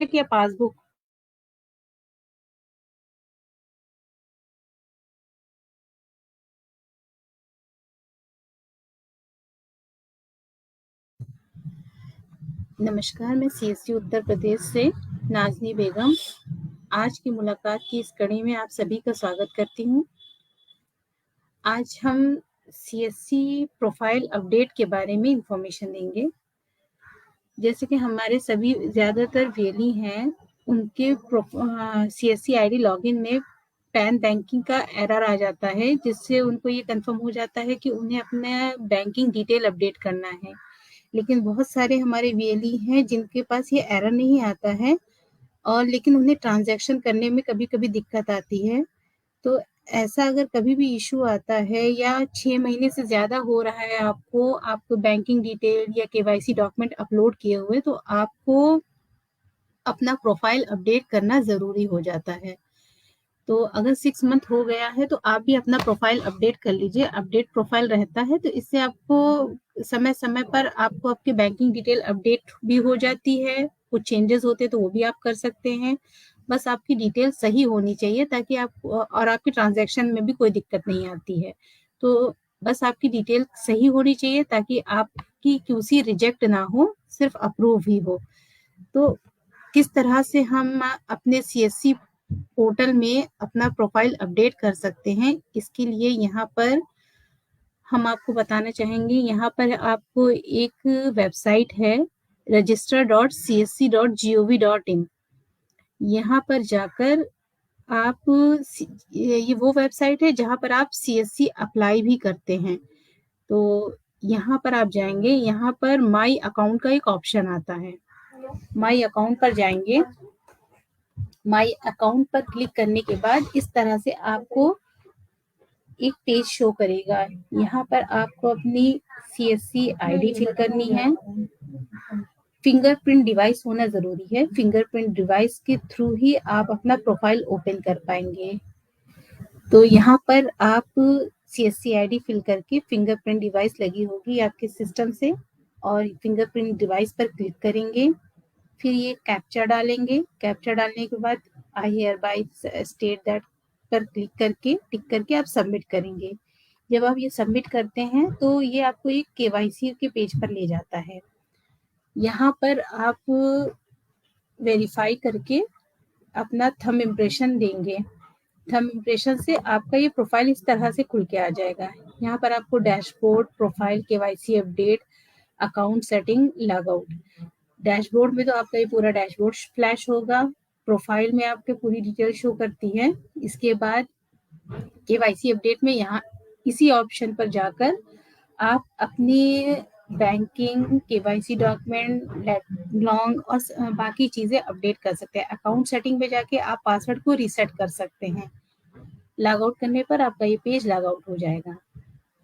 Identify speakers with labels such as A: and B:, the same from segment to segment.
A: या पासबुक। नमस्कार, मैं सीएससी उत्तर प्रदेश से नाज़नी बेगम आज की मुलाकात की इस कड़ी में आप सभी का स्वागत करती हूँ। आज हम सीएससी प्रोफाइल अपडेट के बारे में इंफॉर्मेशन देंगे। जैसे कि हमारे सभी ज़्यादातर वेली हैं, उनके सीएससी आईडी लॉगिन में पैन बैंकिंग का एरर आ जाता है, जिससे उनको ये कंफर्म हो जाता है कि उन्हें अपना बैंकिंग डिटेल अपडेट करना है। लेकिन बहुत सारे हमारे वीएलई हैं जिनके पास ये एरर नहीं आता है और लेकिन उन्हें ट्रांजैक्शन करने में कभी-कभी दिक्कत आती है। तो ऐसा अगर कभी भी इश्यू आता है या 6 महीने से ज़्यादा हो रहा है आपको बैंकिंग डिटेल या केवाईसी डॉक्यूमेंट अपलोड किए हुए, तो आपको अपना प्रोफाइल अपडेट करना ज़रूरी हो जाता है। तो अगर 6 मंथ हो गया है तो आप भी अपना प्रोफाइल अपडेट कर लीजिए। अपडेट प्रोफाइल रहता है तो इससे आपको समय-समय पर आपको आपकी बैंकिंग डिटेल अपडेट भी हो जाती है। कुछ चेंजेस होते हैं तो वो भी आप कर सकते हैं। बस आपकी डिटेल सही होनी चाहिए ताकि आप और आपके ट्रांज़ैक्शन में भी कोई दिक्कत नहीं आती है। तो बस आपकी डिटेल सही होनी चाहिए ताकि आपकी क्यूसी रिजेक्ट ना हो, सिर्फ़ अप्रूव ही हो। तो किस तरह से हम अपने सीएससी पोर्टल में अपना प्रोफाइल अपडेट कर सकते हैं, इसके लिए यहाँ पर हम आपको बताना चाहेंगे। यहाँ पर आपको एक वेबसाइट है register.csc.gov.in। यहाँ पर जाकर आप ये वो वेबसाइट है जहाँ पर आप सीएससी अप्लाई भी करते हैं। तो यहाँ पर आप जाएंगे, यहाँ पर माई अकाउंट का एक ऑप्शन आता है। माई अकाउंट पर जाएंगे। माई अकाउंट पर क्लिक करने के बाद इस तरह से आपको एक पेज शो करेगा। यहाँ पर आपको अपनी सीएससी आईडी फिल करनी है। फिंगरप्रिंट डिवाइस होना ज़रूरी है। फिंगरप्रिंट डिवाइस के थ्रू ही आप अपना प्रोफाइल ओपन कर पाएंगे। तो यहाँ पर आप सीएससी आईडी फिल करके फिंगरप्रिंट डिवाइस लगी होगी आपके सिस्टम से और फिंगरप्रिंट डिवाइस पर क्लिक करेंगे। फिर ये कैप्चा डालेंगे। कैप्चा डालने के बाद I hear by state that पर क्लिक करके टिक करके आप सबमिट करेंगे। जब आप ये सबमिट करते हैं तो ये आपको एक केवाईसी के पेज पर ले जाता है। यहाँ पर आप वेरीफाई करके अपना थंब इम्प्रेशन देंगे। थंब इम्प्रेशन से आपका ये प्रोफाइल इस तरह से खुल के आ जाएगा। यहाँ पर आपको dashboard, profile, KYC update, account setting, log out. Dashboard में तो आपका ये पूरा डैशबोर्ड फ्लैश होगा। प्रोफाइल में आपके पूरी डिटेल शो करती है। इसके बाद केवाईसी अपडेट में यहाँ इसी ऑप्शन पर जाकर आप अपनी बैंकिंग, केवाईसी डॉक्यूमेंट, लॉन्ग और बाकी चीज़ें अपडेट कर सकते हैं। अकाउंट सेटिंग में जाके आप पासवर्ड को रीसेट कर सकते हैं। लॉग आउट करने पर आपका ये पेज लॉग आउट हो जाएगा।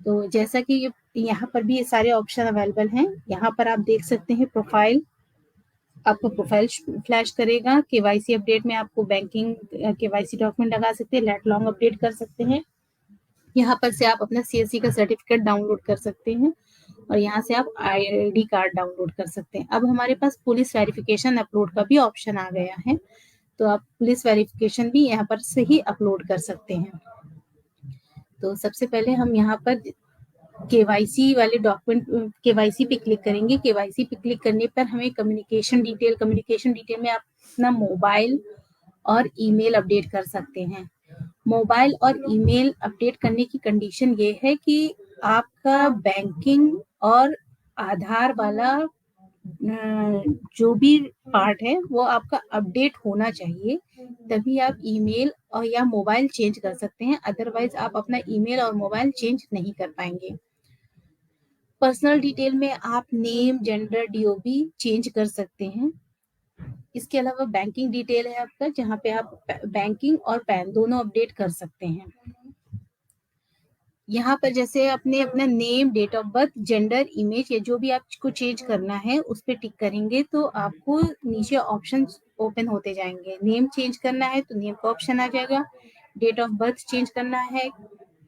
A: तो जैसा कि ये यहाँ पर भी ये सारे ऑप्शन अवेलेबल हैं। यहाँ पर आप देख सकते हैं प्रोफाइल, आपको प्रोफाइल फ्लैश करेगा। केवाईसी अपडेट में आपको बैंकिंग केवाईसी डॉक्यूमेंट लगा सकते हैं, लेट लॉन्ग अपडेट कर सकते हैं। यहाँ पर से आप अपना सीएससी का सर्टिफिकेट डाउनलोड कर सकते हैं और यहाँ से आप आईडी कार्ड डाउनलोड कर सकते हैं। अब हमारे पास पुलिस वेरिफिकेशन अपलोड का भी ऑप्शन आ गया है, तो आप पुलिस वेरिफिकेशन भी यहाँ पर से ही अपलोड कर सकते हैं। तो सबसे पहले हम यहाँ पर केवाईसी वाले डॉक्यूमेंट केवाईसी पे क्लिक करेंगे। केवाईसी पे क्लिक करने पर हमें कम्युनिकेशन डिटेल में आप अपना मोबाइल और ईमेल अपडेट कर सकते हैं। मोबाइल और ईमेल अपडेट करने की कंडीशन ये है कि आपका बैंकिंग और आधार वाला जो भी पार्ट है वो आपका अपडेट होना चाहिए, तभी आप ईमेल और या मोबाइल चेंज कर सकते हैं। अदरवाइज आप अपना ईमेल और मोबाइल चेंज नहीं कर पाएंगे। पर्सनल डिटेल में आप नेम, जेंडर, डीओबी चेंज कर सकते हैं। इसके अलावा बैंकिंग डिटेल है आपका, जहाँ पे आप बैंकिंग और पैन दोनों अपडेट कर सकते हैं। यहाँ पर जैसे आपने अपना name, date of birth, gender, image या जो भी आपको चेंज करना है उस पर टिक करेंगे तो आपको नीचे ऑप्शन ओपन होते जाएंगे। नेम चेंज करना है तो नेम का ऑप्शन आ जाएगा। डेट ऑफ बर्थ चेंज करना है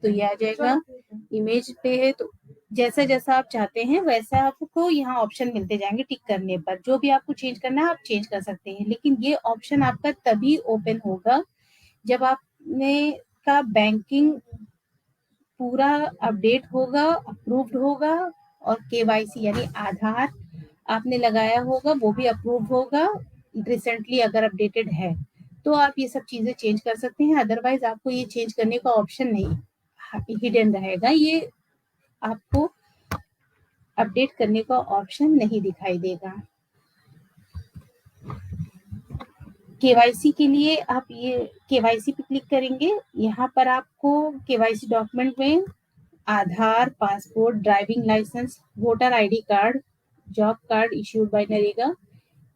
A: तो ये आ जाएगा। इमेज पे है तो जैसा जैसा आप चाहते हैं वैसा आपको यहाँ ऑप्शन मिलते जाएंगे। टिक करने पर जो भी आपको चेंज करना है आप चेंज कर सकते हैं, लेकिन ये ऑप्शन आपका तभी ओपन होगा जब आपने का बैंकिंग पूरा अपडेट होगा, अप्रूव्ड होगा, और केवाईसी यानी आधार आपने लगाया होगा वो भी अप्रूव होगा, रिसेंटली अगर अपडेटेड है तो आप ये सब चीजें चेंज कर सकते हैं। अदरवाइज आपको ये चेंज करने का ऑप्शन नहीं, हिडन रहेगा, ये आपको अपडेट करने का ऑप्शन नहीं दिखाई देगा। केवाईसी के लिए आप ये केवाईसी पे क्लिक करेंगे। यहाँ पर आपको केवाईसी डॉक्यूमेंट में Aadhaar, passport, driving licence, voter ID card, job card issued by NREGA,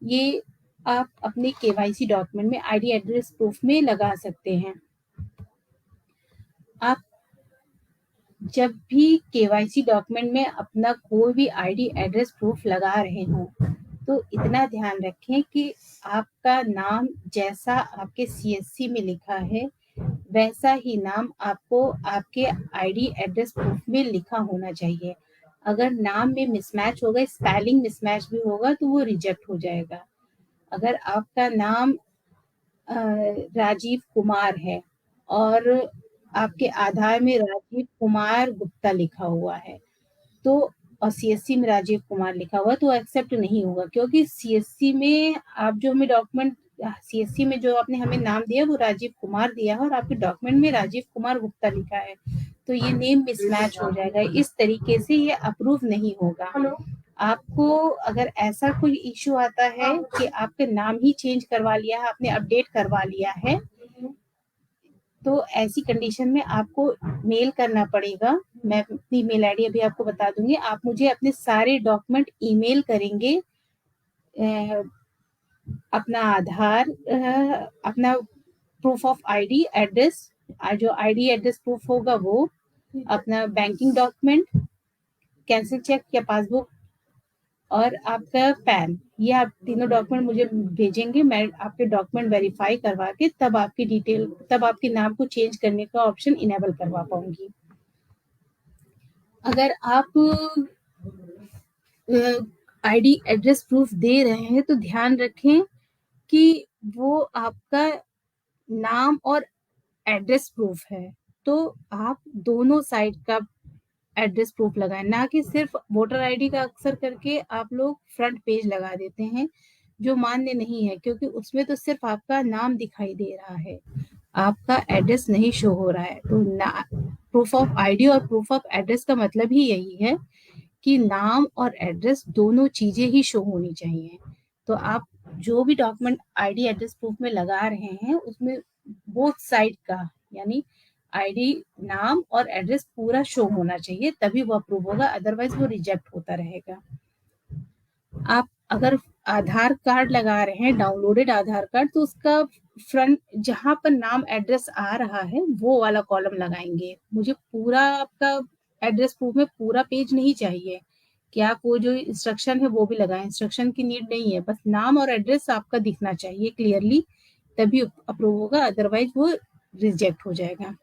A: ये आप अपने केवाईसी डॉक्यूमेंट में आईडी एड्रेस प्रूफ में लगा सकते हैं। आप जब भी केवाईसी डॉक्यूमेंट में अपना कोई भी आईडी एड्रेस प्रूफ लगा रहे हो तो इतना ध्यान रखें कि आपका नाम जैसा आपके सीएससी में लिखा है वैसा ही नाम आपको आपके आईडी एड्रेस प्रूफ में लिखा होना चाहिए। अगर नाम में मिसमैच होगा, स्पेलिंग मिसमैच भी होगा तो वो रिजेक्ट हो जाएगा। अगर आपका नाम राजीव कुमार है और आपके आधार में राजीव कुमार गुप्ता लिखा हुआ है तो और सीएससी में राजीव कुमार लिखा हुआ तो एक्सेप्ट नहीं होगा, क्योंकि सीएससी में आप जो हमें डॉक्यूमेंट सीएससी में जो आपने हमें नाम दिया वो राजीव कुमार दिया है और आपके डॉक्यूमेंट में राजीव कुमार गुप्ता लिखा है, तो ये नेम मिसमैच हो जाएगा। इस तरीके से ये अप्रूव नहीं होगा। आपको अगर ऐसा कोई इश्यू आता है कि आपका नाम ही चेंज करवा लिया है, आपने अपडेट करवा लिया है, तो ऐसी कंडीशन में आपको मेल करना पड़ेगा। मैं अपनी मेल आईडी अभी आपको बता दूंगी। आप मुझे अपने सारे डॉक्यूमेंट ईमेल करेंगे, अपना आधार, अपना प्रूफ ऑफ आईडी एड्रेस, जो आईडी एड्रेस प्रूफ होगा वो, अपना बैंकिंग डॉक्यूमेंट, कैंसिल चेक या पासबुक और आपका पैन, ये आप तीनों डॉक्यूमेंट मुझे भेजेंगे। मैं आपके डॉक्यूमेंट वेरीफाई करवा के तब आपकी डिटेल, तब आपके नाम को चेंज करने का ऑप्शन इनेबल करवा पाऊंगी। अगर आप आईडी एड्रेस प्रूफ दे रहे हैं तो ध्यान रखें कि वो आपका नाम और एड्रेस प्रूफ है, तो आप दोनों साइड का एड्रेस प्रूफ लगाएं, ना कि सिर्फ वोटर आईडी का अक्सर करके आप लोग फ्रंट पेज लगा देते हैं जो मान्य नहीं है, क्योंकि उसमें तो सिर्फ आपका नाम दिखाई दे रहा है, आपका एड्रेस नहीं शो हो रहा है। तो प्रूफ ऑफ आईडी और प्रूफ ऑफ एड्रेस का मतलब ही यही है कि नाम और एड्रेस दोनों चीजें ही शो होनी चाहिए। तो आप जो भी डॉक्यूमेंट आईडी एड्रेस प्रूफ में लगा रहे हैं उसमें बोथ साइड का यानी आईडी, नाम और एड्रेस पूरा शो होना चाहिए, तभी वो अप्रूव होगा, अदरवाइज वो रिजेक्ट होता रहेगा। आप अगर आधार कार्ड लगा रहे हैं, डाउनलोडेड आधार कार्ड, तो उसका फ्रंट जहां पर नाम एड्रेस आ रहा है वो वाला कॉलम लगाएंगे। मुझे पूरा आपका एड्रेस प्रूफ में पूरा पेज नहीं चाहिए कि आप वो जो इंस्ट्रक्शन है वो भी लगाएं, इंस्ट्रक्शन की नीड नहीं है, बस नाम और एड्रेस आपका दिखना चाहिए क्लियरली, तभी अप्रूव होगा, अदरवाइज वो रिजेक्ट हो जाएगा।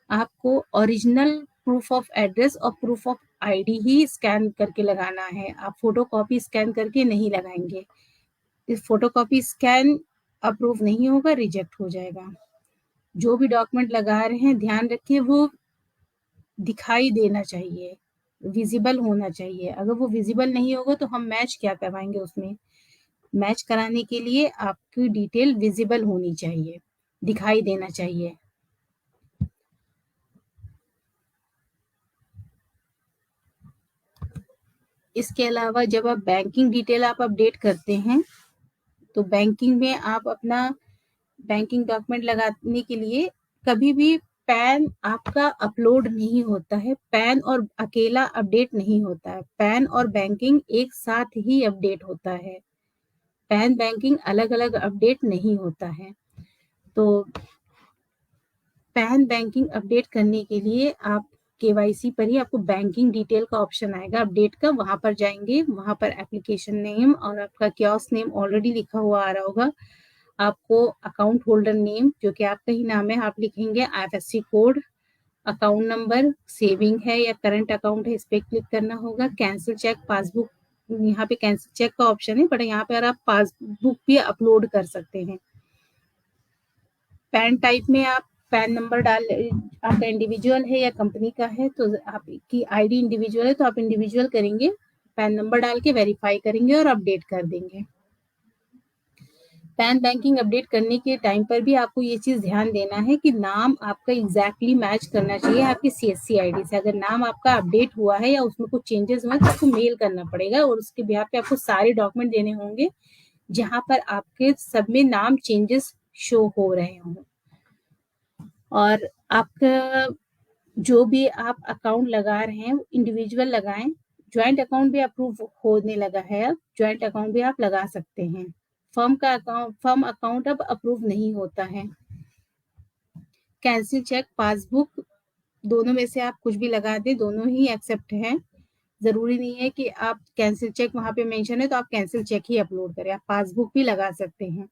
A: आपको ओरिजिनल प्रूफ ऑफ एड्रेस और proof of ID he scan करके लगाना है, आप फोटोकॉपी स्कैन करके नहीं लगाएंगे। इस फोटोकॉपी स्कैन अप्रूव नहीं होगा, रिजेक्ट हो जाएगा। जो भी डॉक्यूमेंट लगा रहे हैं ध्यान रखिए वो दिखाई देना चाहिए, विजिबल होना चाहिए। अगर वो विजिबल नहीं होगा तो हम मैच क्या करवाएंगे उसमें। मैच कराने के लिए आपकी डिटेल विजिबल होनी चाहिए, दिखाई देना चाहिए। इसके अलावा जब आप बैंकिंग डिटेल आप अपडेट करते हैं तो बैंकिंग में आप अपना बैंकिंग डॉक्यूमेंट लगाने के लिए कभी भी पैन आपका अपलोड नहीं होता है, पैन और अकेला अपडेट नहीं होता है, पैन और बैंकिंग एक साथ ही अपडेट होता है, पैन बैंकिंग अलग अलग अपडेट नहीं होता है। तो पैन बैंकिंग अपडेट करने के लिए आप केवाईसी पर ही आपको बैंकिंग डिटेल का ऑप्शन आएगा अपडेट का, वहां पर जाएंगे, वहां पर एप्लीकेशन नेम और आपका कियोस्क नेम ऑलरेडी लिखा हुआ आ रहा होगा, आपको अकाउंट होल्डर नेम जो कि आपका ही नाम है आप लिखेंगे, IFSC code account number, saving है या करंट अकाउंट है, इस पे क्लिक करना होगा। कैंसिल चेक, पासबुक, यहाँ पे कैंसिल चेक का ऑप्शन है, बट यहाँ पे आप पासबुक भी अपलोड कर सकते हैं। पैन टाइप में आप पैन नंबर डाल, आपका इंडिविजुअल है या कंपनी का है, तो आपकी आईडी इंडिविजुअल है तो आप इंडिविजुअल करेंगे, पैन नंबर डाल के वेरीफाई करेंगे और अपडेट कर देंगे। पैन बैंकिंग अपडेट करने के टाइम पर भी आपको ये चीज ध्यान देना है कि नाम आपका एग्जैक्टली मैच करना चाहिए आपकी सीएससी आईडी से। अगर नाम आपका अपडेट हुआ है या उसमें कुछ चेंजेस हुए तो आपको मेल करना पड़ेगा और उसके बिहाफ पे आपको सारे डॉक्यूमेंट देने होंगे जहां पर आपके सब में नाम चेंजेस शो हो रहे हों। और आपका जो भी आप अकाउंट लगा रहे हैं इंडिविजुअल लगाएं। ज्वाइंट अकाउंट भी अप्रूव होने लगा है, अब ज्वाइंट अकाउंट भी आप लगा सकते हैं। फर्म अकाउंट अब अप्रूव नहीं होता है। कैंसिल चेक, पासबुक, दोनों में से आप कुछ भी लगा दें, दोनों ही एक्सेप्ट हैं। जरूरी नहीं है कि आप कैंसिल चेक वहां पे मेंशन है तो आप कैंसिल चेक ही अपलोड करें, आप पासबुक भी लगा सकते हैं।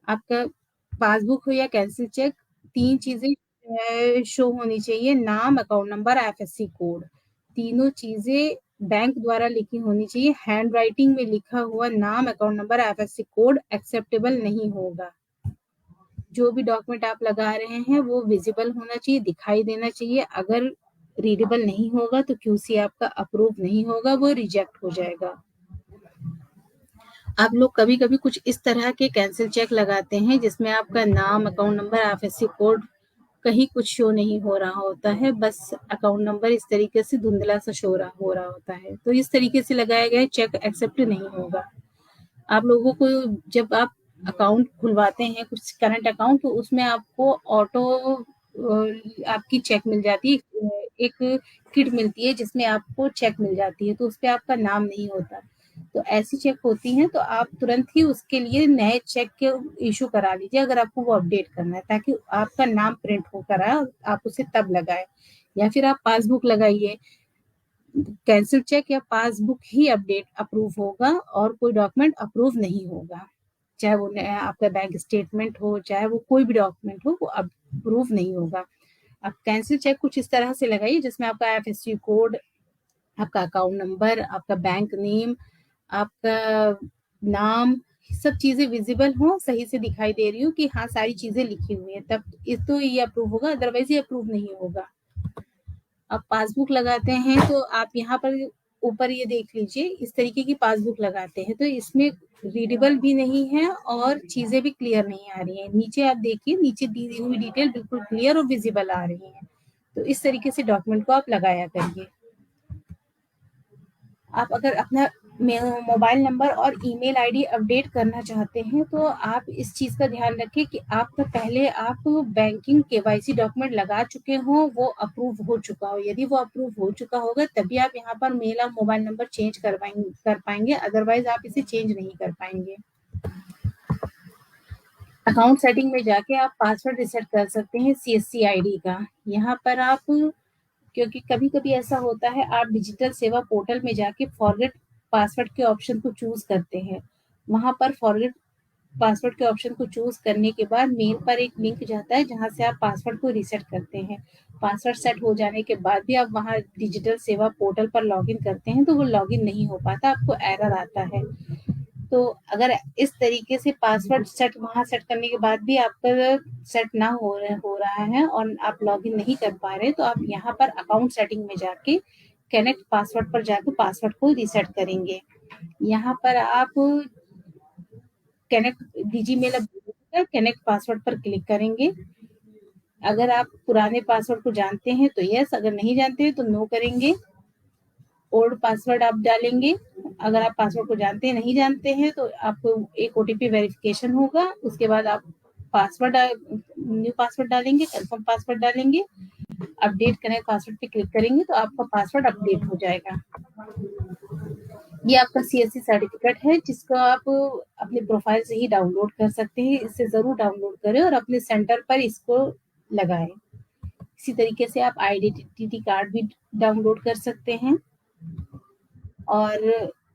A: आपका पासबुक हो या कैंसिल चेक, 3 चीजें शो होनी चाहिए, नाम, अकाउंट नंबर, आईएफएससी कोड। तीनों चीजें बैंक द्वारा लिखी होनी चाहिए। हैंड राइटिंग में लिखा हुआ नाम, account number, IFSC code acceptable नहीं होगा। जो भी डॉक्यूमेंट आप लगा रहे हैं वो विजिबल होना चाहिए, दिखाई देना चाहिए। अगर रीडेबल नहीं होगा तो क्यूसी आपका अप्रूव नहीं होगा, वो रिजेक्ट हो जाएगा। आप लोग कभी-कभी कुछ इस तरह के कैंसिल चेक लगाते हैं जिसमें आपका नाम, अकाउंट नंबर, आईएफएससी कोड कहीं कुछ शो नहीं हो रहा होता है, बस अकाउंट नंबर इस तरीके से धुंधला सा शो हो रहा होता है। तो इस तरीके से लगाया गया चेक एक्सेप्ट नहीं होगा। आप लोगों को जब आप अकाउंट खुलवाते हैं कुछ करंट अकाउंट, तो उसमें आपको ऑटो आपकी चेक मिल जाती है, एक किट मिलती है जिसमें आपको चेक मिल जाती है, तो उस पे आपका नाम नहीं होता। तो ऐसी चेक होती हैं तो आप तुरंत ही उसके लिए नए चेक के इशू करा लीजिए अगर आपको वो अपडेट करना है, ताकि आपका नाम प्रिंट होकर आए और आप उसे तब लगाए। या फिर आप पासबुक लगाइए, कैंसिल चेक या पासबुक ही अपडेट अप्रूव होगा और कोई डॉक्यूमेंट अप्रूव नहीं होगा। चाहे वो आपका बैंक स्टेटमेंट हो, चाहे वो कोई भी डॉक्यूमेंट हो, वो अप्रूव नहीं होगा। आप कैंसिल चेक कुछ इस तरह से लगाइए जिसमें आपका आईएफएससी कोड, आपका अकाउंट नंबर, आपका बैंक नेम, आपका नाम, सब चीजें विजिबल हो, सही से दिखाई दे रही हो कि हाँ सारी चीजें लिखी हुई है, तब तो ये अप्रूव होगा, अदरवाइज ये अप्रूव नहीं होगा। आप पासबुक लगाते हैं तो आप यहाँ पर ऊपर ये देख लीजिए, इस तरीके की पासबुक लगाते हैं तो इसमें रीडेबल भी नहीं है और चीजें भी क्लियर नहीं आ रही हैं। नीचे आप देखिए, नीचे दी हुई डिटेल बिल्कुल क्लियर और विजिबल आ रही है। तो इस तरीके से डॉक्यूमेंट को आप लगाया करिए। आप अगर अपना मोबाइल नंबर और ईमेल आईडी अपडेट करना चाहते हैं तो आप इस चीज का ध्यान रखें कि आपका पहले आप बैंकिंग केवाईसी डॉक्यूमेंट लगा चुके हो, वो अप्रूव हो चुका हो। यदि वो अप्रूव हो चुका होगा तभी आप यहाँ पर मेल और मोबाइल नंबर चेंज कर पाएंगे, अदरवाइज आप इसे चेंज नहीं कर पाएंगे। अकाउंट सेटिंग में जाके आप पासवर्ड रिसेट कर सकते हैं सीएससी आईडी का। यहाँ पर आप, क्योंकि कभी-कभी ऐसा होता है, आप डिजिटल सेवा पोर्टल में जाके फॉरगेट पासवर्ड के ऑप्शन को चूज़ करते हैं। वहाँ पर फॉरगेट पासवर्ड के ऑप्शन को चूज़ करने के बाद मेल पर एक लिंक जाता है जहाँ से आप पासवर्ड को रीसेट करते हैं। पासवर्ड सेट हो जाने के बाद भी आप वहाँ डिजिटल सेवा पोर्टल पर लॉगिन करते हैं तो वो लॉगिन नहीं हो पाता, आपको एरर आता है। तो अगर इस तरीके से पासवर्ड सेट वहाँ सेट करने के बाद भी आपका सेट ना हो रहा है और आप लॉगिन नहीं कर पा रहे, तो आप यहाँ पर अकाउंट सेटिंग में जाके कनेक्ट पासवर्ड पर जाके पासवर्ड को रीसेट करेंगे। यहाँ पर आप कनेक्ट डिजी मेल कनेक्ट पासवर्ड पर क्लिक करेंगे। अगर आप पुराने पासवर्ड को जानते हैं तो यस, अगर नहीं जानते हैं तो नो करेंगे। ओल्ड पासवर्ड आप डालेंगे। अगर आप पासवर्ड को जानते हैं, नहीं जानते हैं तो आपको एक ओटीपी वेरिफिकेशन होगा, उसके बाद आप पासवर्ड न्यू पासवर्ड डालेंगे, कंफर्म पासवर्ड डालेंगे, अपडेट कनेक्ट पासवर्ड पे क्लिक करेंगे तो आपका पासवर्ड अपडेट हो जाएगा। ये आपका सीएससी सर्टिफिकेट है जिसको आप अपने प्रोफाइल से ही डाउनलोड कर सकते हैं। इसे जरूर डाउनलोड करें और अपने सेंटर पर इसको लगाएं। इसी तरीके से आप आइडेंटिटी कार्ड भी डाउनलोड कर सकते हैं और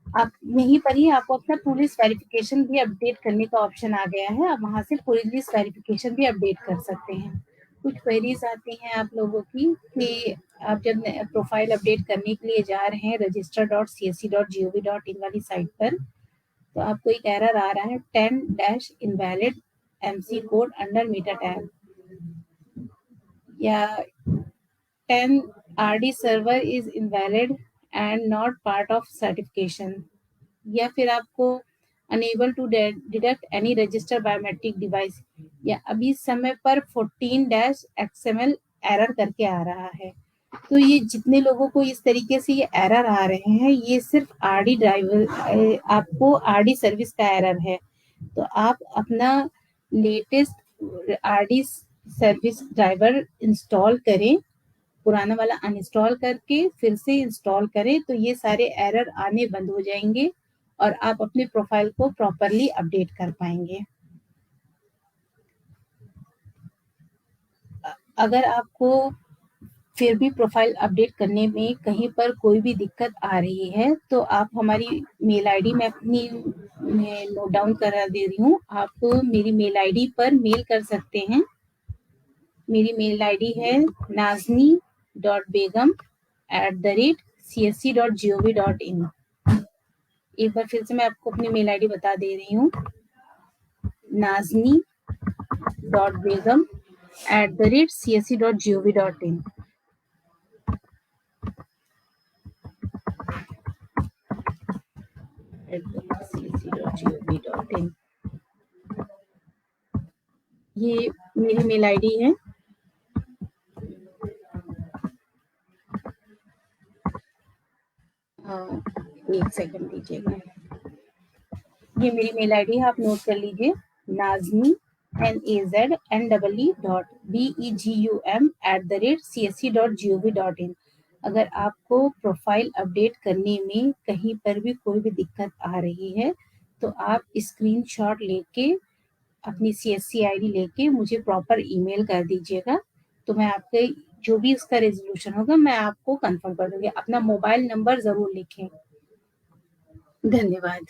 A: आप यहीं पर ही आपको अपना पुलिस वेरिफिकेशन भी अपडेट करने का ऑप्शन आ गया है। आप वहां से पुलिस वेरिफिकेशन भी अपडेट कर सकते हैं। कुछ क्वेरीज आती हैं आप लोगों की कि आप जब प्रोफाइल अपडेट करने के लिए जा रहे हैं register.csc.gov.in वाली साइट पर, तो आपको एक एरर आ रहा है 10 invalid MC code under meta tab, या 10 RD server is invalid and not part of certification, या फिर आपको unable to deduct any register biometric device, या अभी समय पर 14-XML एरर करके आ रहा है। तो ये जितने लोगों को इस तरीके से ये एरर आ रहे हैं, ये सिर्फ आरडी ड्राइवर, आपको आरडी सर्विस का एरर है। तो आप अपना latest RD service driver install करें, पुराना वाला अनइंस्टॉल करके फिर से इंस्टॉल करें, तो ये सारे एरर आने बंद हो जाएंगे और आप अपने प्रोफाइल को प्रॉपरली अपडेट कर पाएंगे। अगर आपको फिर भी प्रोफाइल अपडेट करने में कहीं पर कोई भी दिक्कत आ रही है, तो आप हमारी मेल आईडी मैं अपनी नोट डाउन करा दे रही हूँ, आप मेरी मेल आईडी पर मेल कर सकते हैं। मेरी मेल आईडी है nazni.begum@csc.gov.in। एक बार फिर से मैं आपको अपनी मेल आईडी बता दे रही हूँ, nazni.begum@csc.gov.in। ये मेरी मेल आईडी है। एक सेकंड दीजिएगा, ये मेरी मेल आईडी है, आप नोट कर लीजिए, नाज़नी nazne@begum@csc.gov.in। अगर आपको प्रोफाइल अपडेट करने में कहीं पर भी कोई भी दिक्कत आ रही है, तो आप स्क्रीनशॉट लेके अपनी CSC आईडी लेके मुझे प्रॉपर ईमेल कर दीजिएगा, तो मैं आपके जो भी इसका रेजोल्यूशन होगा मैं आपको कंफर्म कर दूंगी। अपना मोबाइल नंबर जरूर लिखें। धन्यवाद।